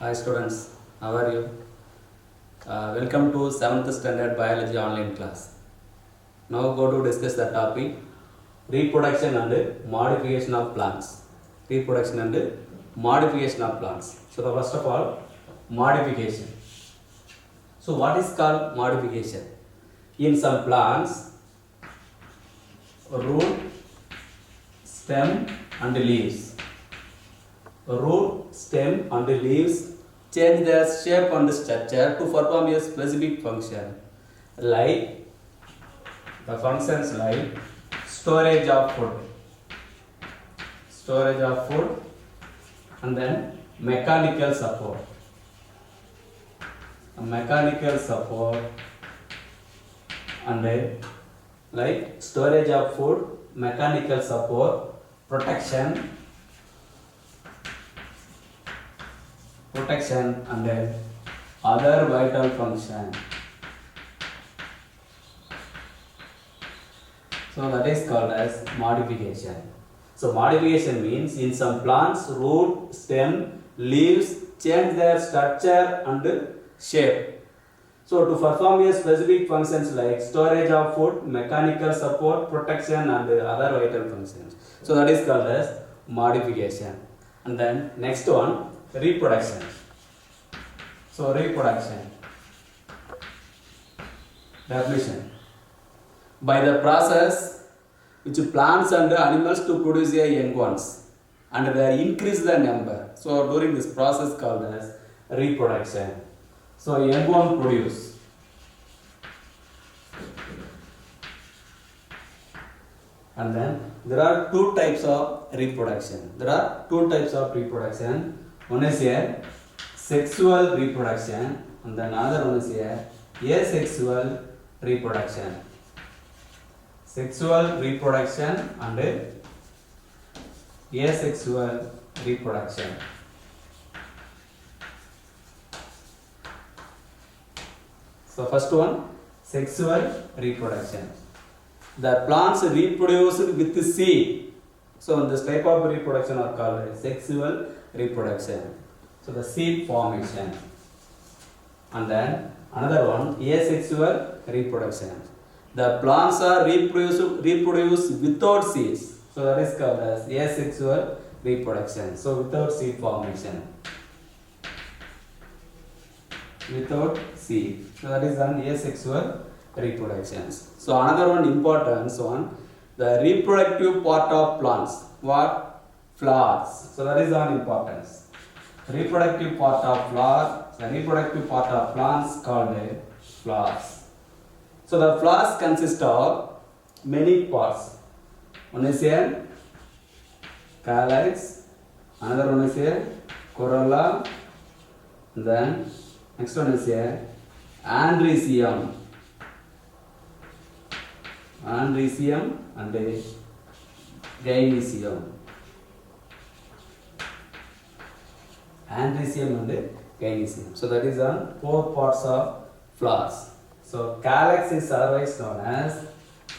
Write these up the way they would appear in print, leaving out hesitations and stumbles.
Hi students, how are you? Welcome to 7th standard biology online class. Now go to discuss the topic reproduction and modification of plants. Reproduction and modification of plants. So the first of all, modification. So what is called modification? In some plants, root, stem and leaves. Root, stem and leaves change their shape and structure to perform a specific function, like the functions like storage of food and then mechanical support and then like storage of food, mechanical support, protection and then other vital function. So that is called as modification. So modification means in some plants, root, stem, leaves change their structure and shape. So to perform a specific functions like storage of food, mechanical support, protection and other vital functions. So that is called as modification. And then next one, reproduction. So reproduction, definition: by the process which plants and animals to produce a young ones and they increase the number. So during this process called as reproduction. So young one produce. And then there are two types of reproduction. One is a sexual reproduction and then another one is a asexual reproduction. Sexual reproduction and asexual reproduction. So first one, sexual reproduction. The plants reproduce with seed. So this type of reproduction are called sexual reproduction. So the seed formation. And then another one, asexual reproduction. The plants are reproduce without seeds. So that is called as asexual reproduction. So without seed formation. Without seed. So that is an asexual reproductions. So another one important one, the reproductive part of plants. What? Flowers. So that is an importance. Reproductive part of flower. The reproductive part of plants called flowers. So the flowers consist of many parts. One is a calyx, another one is a corolla, then next one is a androecium and a gynoecium. Androecium and gynoecium. So that is on 4 parts of flowers. So calyx is otherwise known as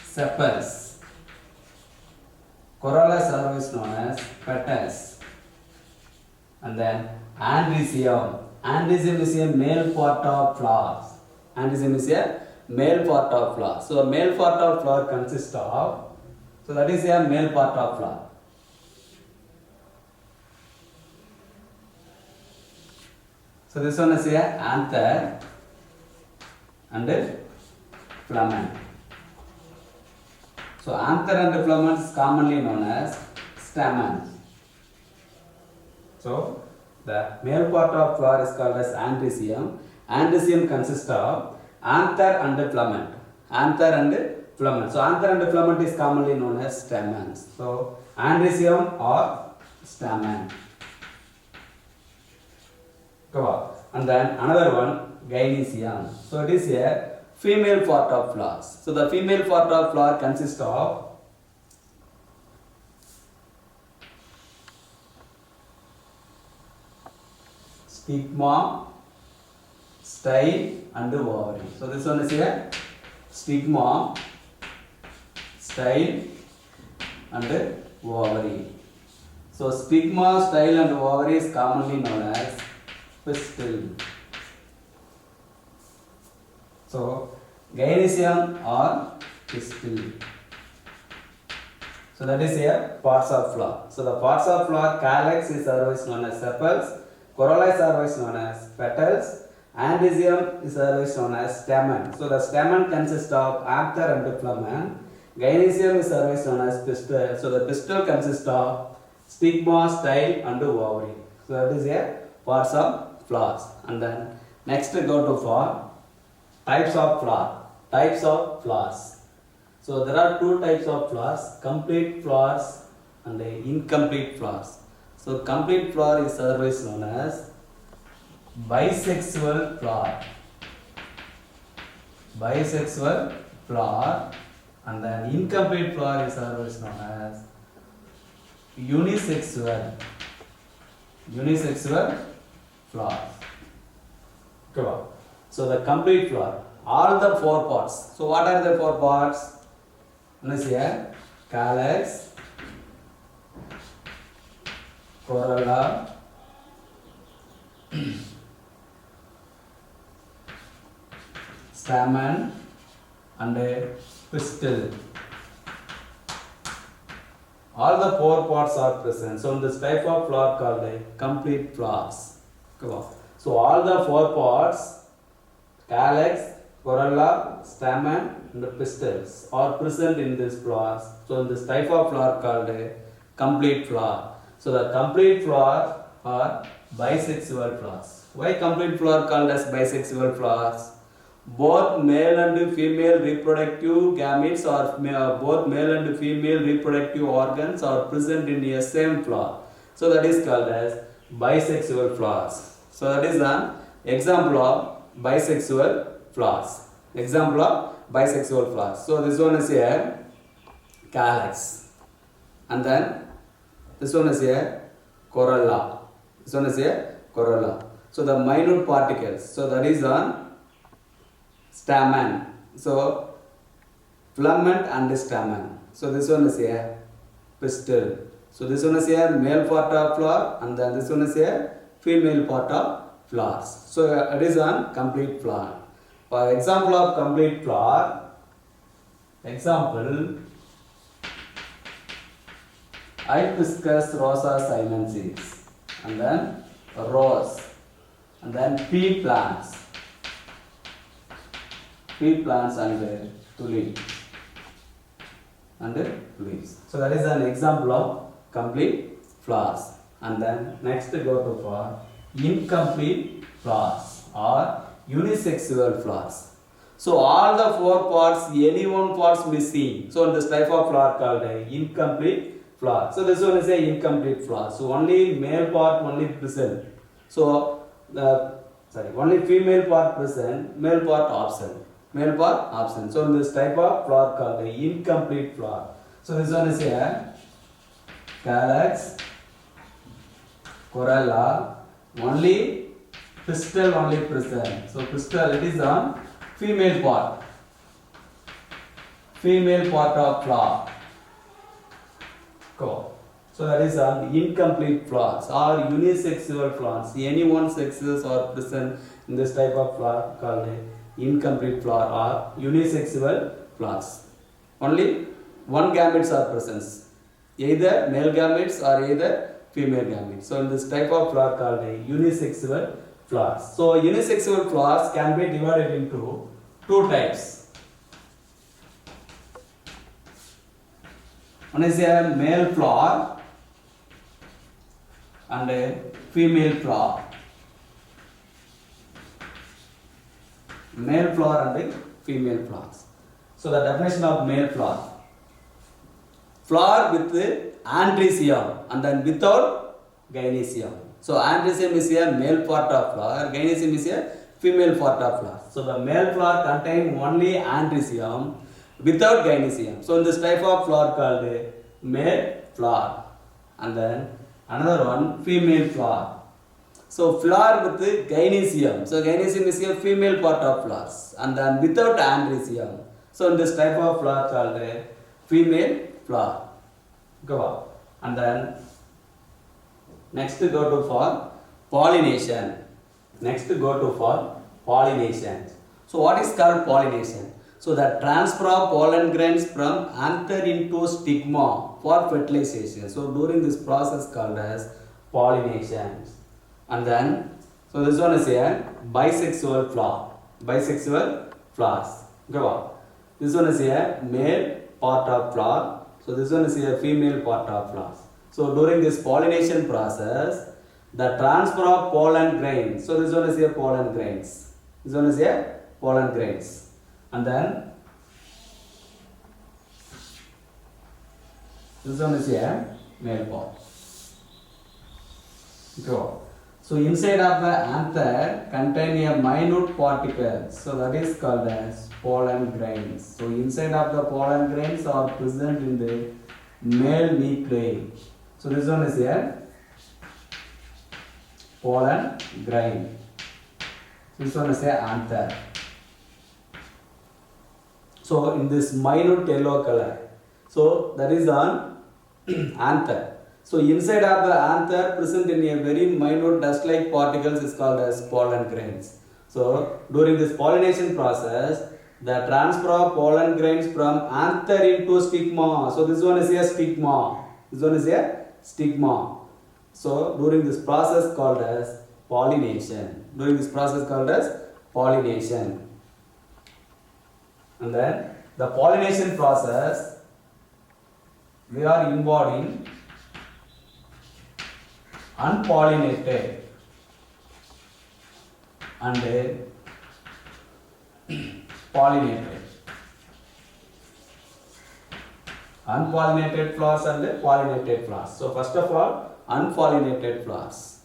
sepals. Corolla is otherwise known as petals. And then androecium. Androecium is a male part of flowers. Androecium is a male part of flower. So male part of flower consists of, so that is a male part of flower. So this one is a anther and filament. So anther and filament is commonly known as stamens. So the male part of flower is called as androecium. Androecium consists of anther and filament. So anther and filament is commonly known as stamens. So androecium or stamen. Go on. And then another one, gynoecium. So it is a female part of flowers. So the female part of flower consists of stigma, style and ovary. So this one is a stigma, style and ovary. So stigma, style and ovary is commonly known as pistil. So gynoecium or pistil. So that is here parts of flower. So the parts of flower, calyx is otherwise known as sepals, corolla is otherwise known as petals, androecium is otherwise known as stamen. So the stamen consists of anther and flamen. Gynoecium is otherwise known as pistil. So the pistil consists of stigma, style and ovary. So that is here parts of flowers. And then next go to for types of flower. Types of flowers. So there are two types of flowers, complete flowers and incomplete flowers. So complete flower is otherwise known as bisexual flower. Bisexual flower, and then incomplete flower is otherwise known as unisexual. Unisexual flower. Cool. So the complete flower, all the four parts. So what are the four parts? One is here calyx, corolla, stamen and pistil. All the four parts are present. So in this type of flower called a complete flowers. So all the four parts, calyx, corolla, stamen and pistils are present in this flowers. So in this type of flower called a complete flower. So the complete flower are bisexual flowers. Why complete flower called as bisexual flowers? Both male and female reproductive gametes or both male and female reproductive organs are present in a same flower. So that is called as bisexual flowers. So that is an example of bisexual flowers. Example of bisexual flowers. So this one is here calyx, and then this one is here corolla. This one is here corolla. So the minute particles. So that is on stamen. So filament and stamen. So this one is here pistil. So this one is here male part of flower, and then this one is here female part of flowers. So it is on complete flower. For example of complete flower, example Hibiscus rosa sinensis, and then rose, and then pea plants and tulips and leaves. So that is an example of complete flowers. And then next go to for incomplete flowers or unisexual flowers. So all the four parts, any one parts missing. So in this type of flower called a incomplete flower. So this one is a incomplete flower. So only male part only present. So only female part present, male part absent. Male part absent. So in this type of flower called a incomplete flower. So this one is here calyx, corolla, only pistil only present. So pistil, it is on female part of flower. Cool. So that is on incomplete flowers or unisexual flowers. Any one sexes are present in this type of flower called incomplete flower or unisexual flowers. Only one gametes are present, either male gametes or either female gametes. So in this type of flower called unisexual flowers. So unisexual flowers can be divided into two types. One is a male flower and a female flower. Male flower and a female flowers. So the definition of male flower: flower with androecium and then without gynoecium. So androecium is a male part of flower, gynoecium is a female part of flower. So the male flower contain only androecium without gynoecium. So in this type of flower called male flower. And then another one, female flower. So flower with gynoecium. So gynoecium is a female part of flowers and then without androecium. So in this type of flower called female flower. Go on. And then next go to for pollination. Next go to for pollination. So what is called pollination? So the transfer of pollen grains from anther into stigma for fertilization. So during this process called as pollination. And then, so this one is a bisexual flower. Bisexual flowers. Go on. This one is a male part of flower. So this one is a female part of flowers. So during this pollination process, the transfer of pollen grains. So this one is a pollen grains. This one is a pollen grains. And then this one is a male part. Go. So inside of the anther contain a minute particle. So that is called as pollen grains. So inside of the pollen grains are present in the male nuclei. So this one is a pollen grain. This one is a anther. So in this minute yellow color. So that is on anther. So inside of the anther present in a very minute dust-like particles is called as pollen grains. So during this pollination process, the transfer of pollen grains from anther into stigma. So this one is a stigma. This one is a stigma. So during this process called as pollination. During this process called as pollination. And then the pollination process, we are involved in unpollinated and pollinated. Unpollinated flowers and pollinated flowers. So first of all, unpollinated flowers.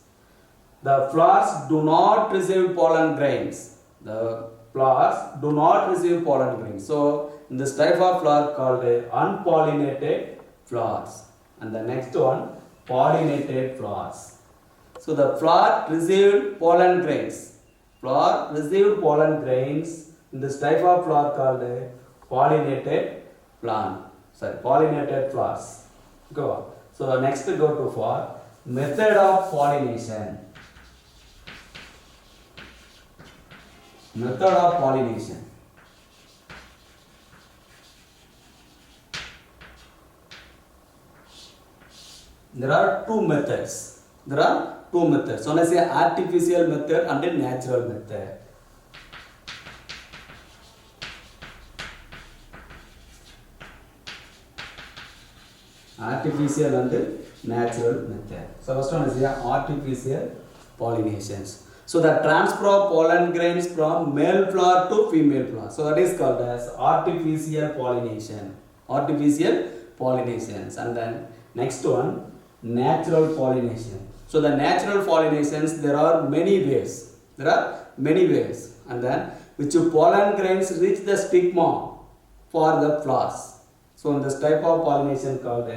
The flowers do not receive pollen grains. The flowers do not receive pollen grains. So in this type of flower called unpollinated flowers. And the next one, pollinated flowers. So the flower received pollen grains. Flower received pollen grains in this type of flower called pollinated plant. Pollinated flowers. Go on. So next go to for method of pollination. Method of pollination. There are two methods. One is a artificial method and a natural method. Artificial and natural method. So first one is a artificial pollinations. So the transfer of pollen grains from male flower to female flower. So that is called as artificial pollination. Artificial pollinations. And then next one, natural pollination. So the natural pollinations, there are many ways. And then which pollen grains reach the stigma for the flowers. So in this type of pollination called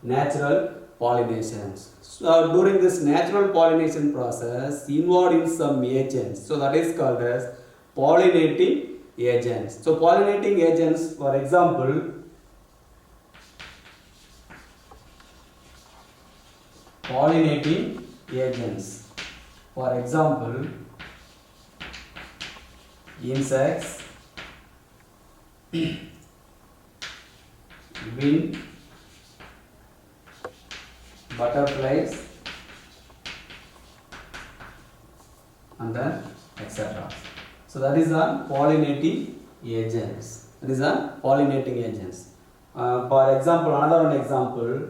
natural pollinations. So during this natural pollination process, involved in some agents. So that is called as pollinating agents. So pollinating agents, for example, pollinating agents. For example, insects, wind, butterflies, and then etc. So that is on pollinating agents. For example, another one example,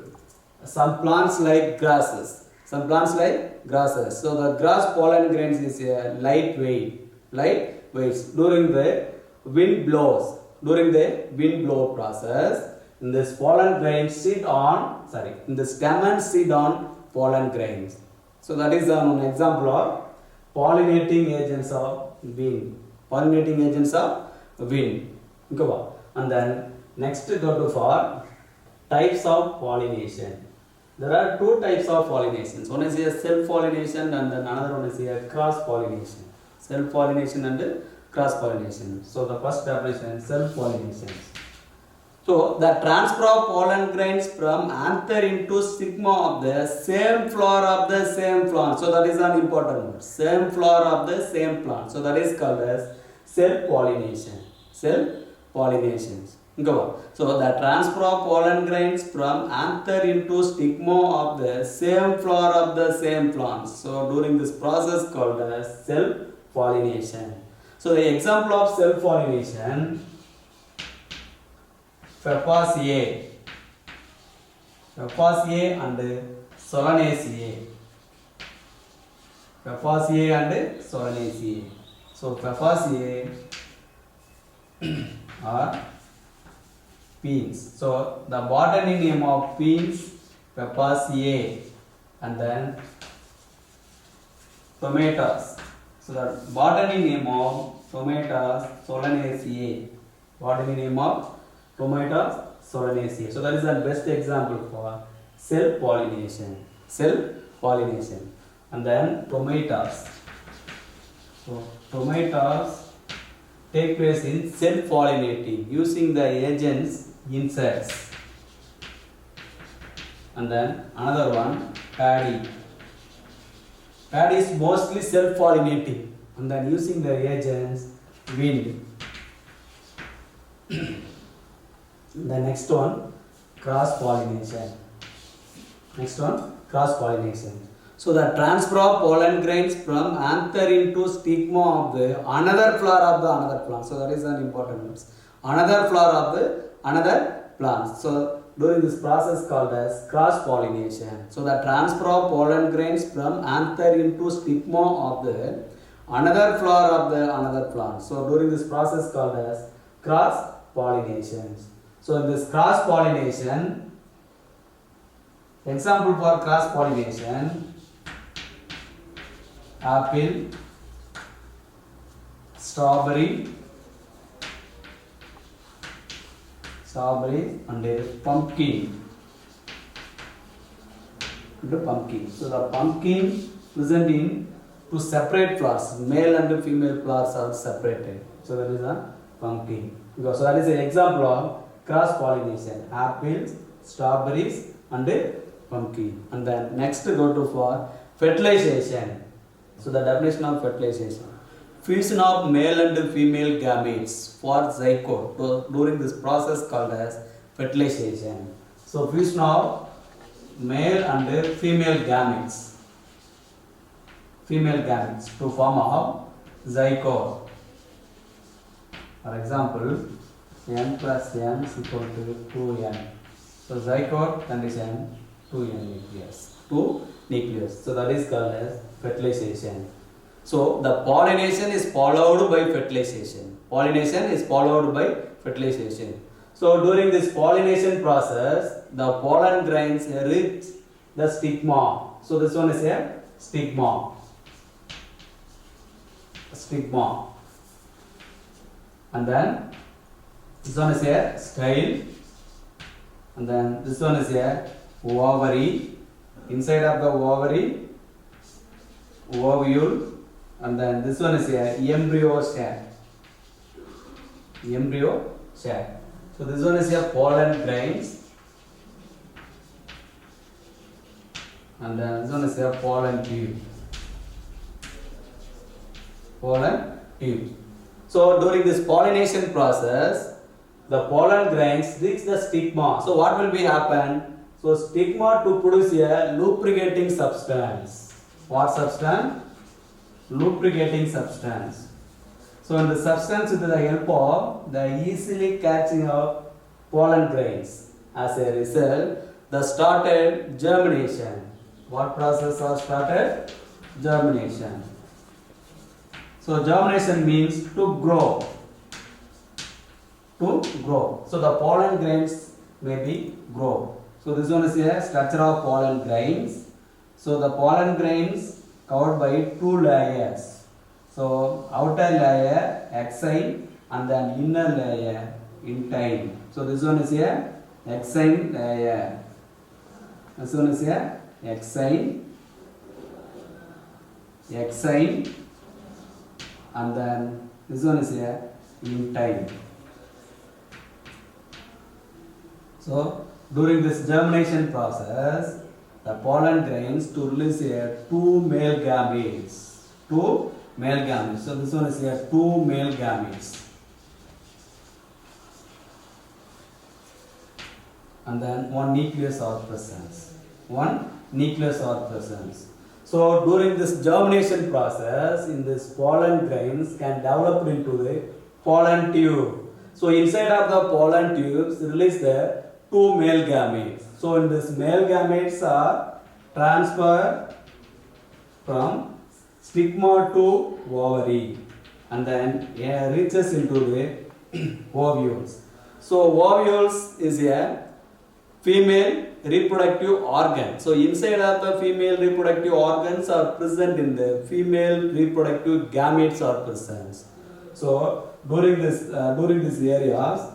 some plants like grasses. So the grass pollen grains is lightweight. During the wind blows process, in this pollen grains in the stamen sit on pollen grains. So that is one example of pollinating agents of wind. And then next go to for types of pollination. There are two types of pollinations. One is a self-pollination and then another one is a cross-pollination. Self-pollination and cross-pollination. So the first definition, self-pollination. So the transfer of pollen grains from anther into stigma of the same flower of the same plant. So that is an important word. Same flower of the same plant. So that is called as self pollination. Self pollination. Go. So the transfer of pollen grains from anther into stigma of the same flower of the same plant. So during this process called as self pollination. So the example of self pollination, Fabaceae and Solanaceae. Fabaceae and Solanaceae. So Fabaceae are beans. So the botany name of beans, Fabaceae, and then tomatoes. So the botany name of tomatoes, Solanaceae. Botany name of tomatoes, Solanaceae. So that is the best example for self pollination. Self pollination. And then tomatoes. So tomatoes take place in self pollinating using the agents insects. And then another one, paddy. Paddy is mostly self pollinating and then using the agents wind. The next one, cross pollination. Next one, cross pollination. So the transfer of pollen grains from anther into stigma of the another flower of the another plant. So that is an important word. Another flower of the another plant. So during this process called as cross pollination. So the transfer of pollen grains from anther into stigma of the another flower of the another plant. So during this process called as cross pollination. So in this cross pollination, example for cross pollination, apple, strawberry and pumpkin. So the pumpkin present in two separate flowers, male and female flowers are separated. So that is a pumpkin. So that is an example of cross pollination, apples, strawberries and pumpkin. And then next go to for fertilization. So the definition of fertilization, fusion of male and female gametes for zygote. So during this process called as fertilization. So fusion of male and female gametes to form a zygote. For example, n plus n is equal to 2n. So zygote condition 2n nucleus. So that is called as fertilization. So the pollination is followed by fertilization. So during this pollination process, the pollen grains reach the stigma. So this one is a stigma. And then this one is a style. And then this one is a ovary. Inside of the ovary, ovule. And then this one is a embryo sac. So this one is a pollen grains. And then this one is a pollen tube. So during this pollination process, the pollen grains reach the stigma. So what will be happen? So stigma to produce a lubricating substance. What substance? Lubricating substance. So in the substance with the help of the easily catching of pollen grains. As a result, the started germination. What process was started? Germination. So germination means to grow. So the pollen grains may be grow. So this one is a structure of pollen grains. So the pollen grains covered by two layers. So outer layer exine and then inner layer intine. So this one is a exine layer. This one is a exine, and then this one is a intine. So during this germination process, the pollen grains to release here two male gametes. Two male gametes. So this one is here two male gametes. And then one nucleus or presence. One nucleus or presence. So during this germination process, in this pollen grains can develop into the pollen tube. So inside of the pollen tubes release the two male gametes. So in this male gametes are transferred from stigma to ovary and then reaches into the ovules. So ovules is a female reproductive organ. So inside of the female reproductive organs are present in the female reproductive gametes are present. So during this areas,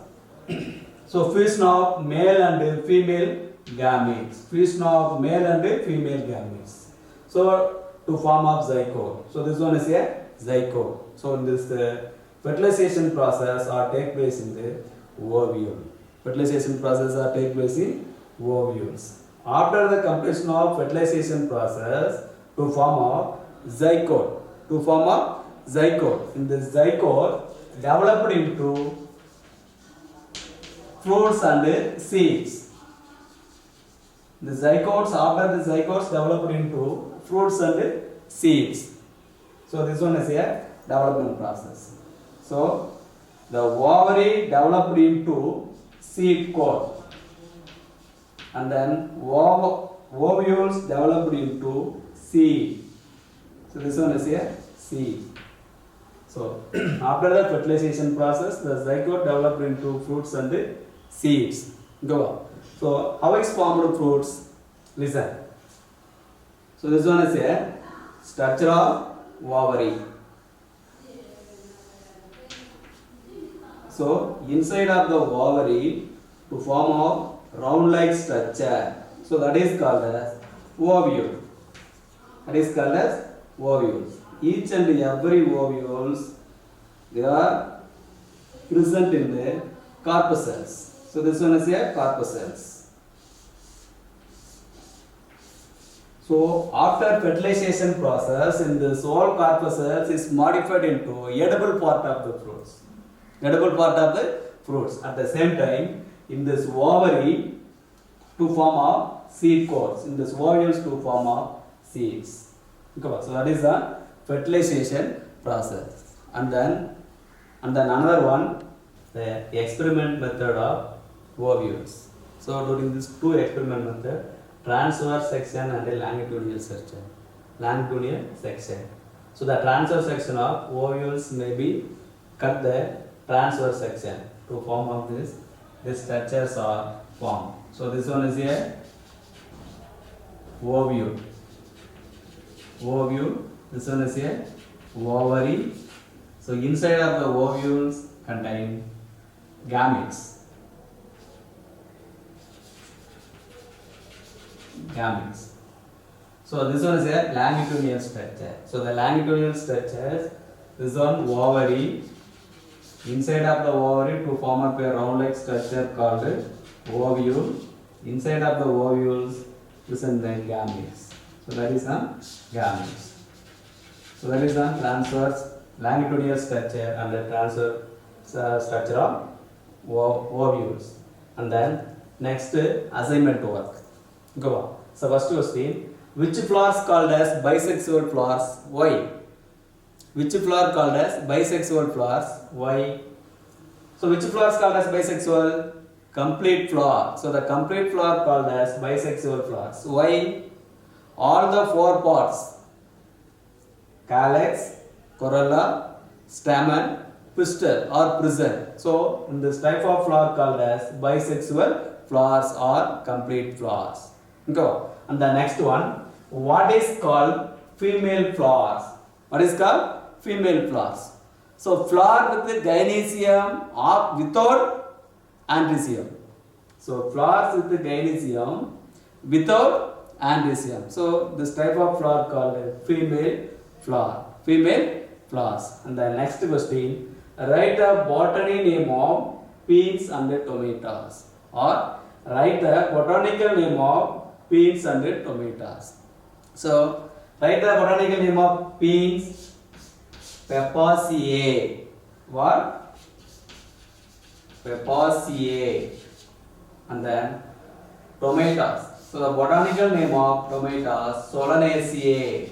so fusion of male and female gametes. Fusion of male and female gametes. So to form of zygote. So this one is a zygote. So in this fertilization process are take place in the ovule. Fertilization process are take place in ovules. After the completion of fertilization process to form a zygote. To form a zygote. In this zygote developed into fruits and seeds. The zygotes, after the zygotes developed into fruits and seeds. So this one is a development process. So the ovary developed into seed coat and then ovules developed into seed. So this one is a seed. So after the fertilization process, the zygote developed into fruits and seeds. Go on. So how is formed fruits? Listen. So this one is a structure of ovary. So inside of the ovary to form a round-like structure. So that is called as ovule. That is called as ovules. Each and every ovules they are present in the corpuscles. So this one is a corpuscles. So after fertilization process, in this whole corpuscles is modified into edible part of the fruits. Edible part of the fruits. At the same time, in this ovary to form a seed coats. In this ovules to form a seeds. So that is the fertilization process. And then another one, the experiment method of ovules. So during this two experiment method, transverse section and a longitudinal section. Longitudinal section. So the transverse section of ovules may be cut the transverse section to form of this. These structures are formed. So this one is a ovule. Ovule. This one is a ovary. So inside of the ovules contain gametes. Gametes. So this one is a longitudinal structure. So the longitudinal structures, this one ovary. Inside of the ovary to form up a round-like structure called ovule. Inside of the ovules, this is the gametes. So that is the gametes. So that is the transverse longitudinal structure and the transverse structure of ovules. And then next assignment work. Go on. So first question, which flowers called as bisexual flowers? Why? Which flower called as bisexual flowers? Why? So which flowers called as bisexual? Complete flower. So the complete flower called as bisexual flowers. Why? All the four parts, calyx, corolla, stamen, pistil are present. So in this type of flower called as bisexual flowers or complete flowers. Go. And the next one, what is called female flowers? What is called female flowers? So flower with gynoecium or without androecium. So flowers with gynoecium without androecium. So this type of flower called a female flower. Female flowers. And the next question, write a botany name of peas and tomatoes or write the botanical name of beans and tomatoes. So write the botanical name of beans, Pepaceae. What? Pepaceae. And then tomatoes. So the botanical name of tomatoes, Solanaceae.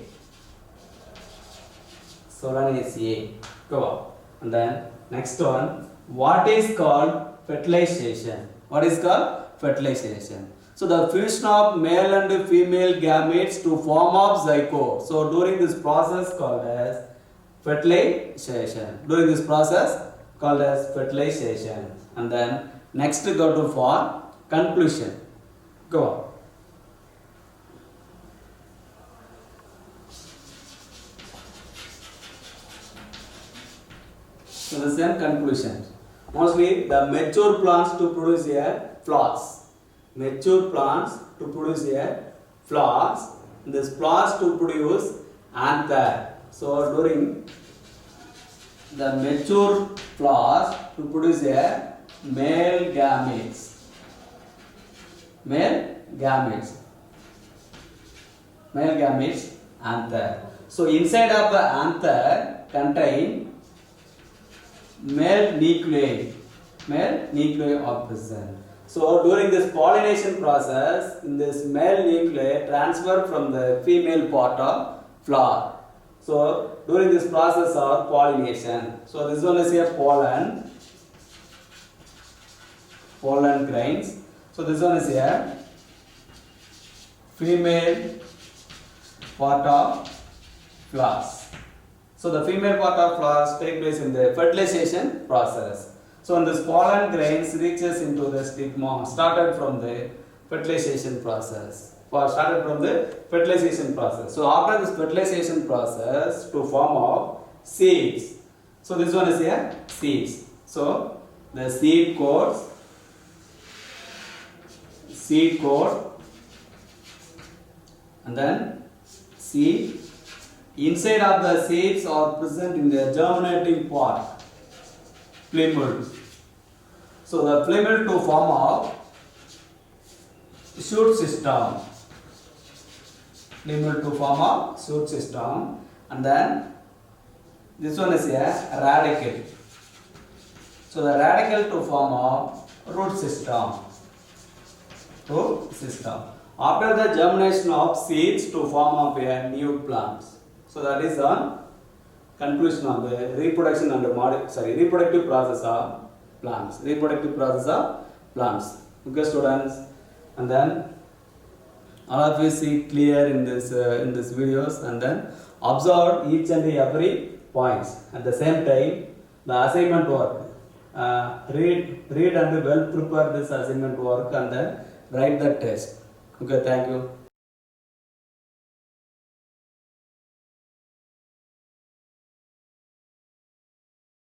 Solanaceae. Go on. And then next one, what is called fertilization? What is called fertilization? So the fusion of male and female gametes to form of zygote. So during this process called as fertilization. During this process called as fertilization. And then next go to for conclusion. Go on. So the same conclusion. Mostly the mature plants to produce a flowers. Mature plants to produce a flowers. This flowers to produce anther. So during the mature flowers to produce a male gametes. Male gametes. Male gametes anther. So inside of the anther contain male nuclei are present. So during this pollination process, in this male nuclei transfer from the female part of flower. So during this process of pollination, so this one is a pollen grains. So this one is a female part of flowers. So the female part of flowers take place in the fertilization process. So when this pollen grains reaches into the stigma, started from the fertilization process. Started from the fertilization process. So after this fertilization process to form of seeds. So this one is a seeds. So the seed coat, and then seed. Inside of the seeds are present in the germinating part, plumule. So the plumule to form of shoot system. Plumule to form of shoot system, and then this one is a radicle. So the radicle to form of root system. After the germination of seeds to form of a new plant. So that is the conclusion of the reproduction and reproductive process of plants. Okay, students, and then all of you see clear in this videos, and then observe each and every points. At the same time, the assignment work. Read and well prepare this assignment work, and then write the test. Okay, thank you.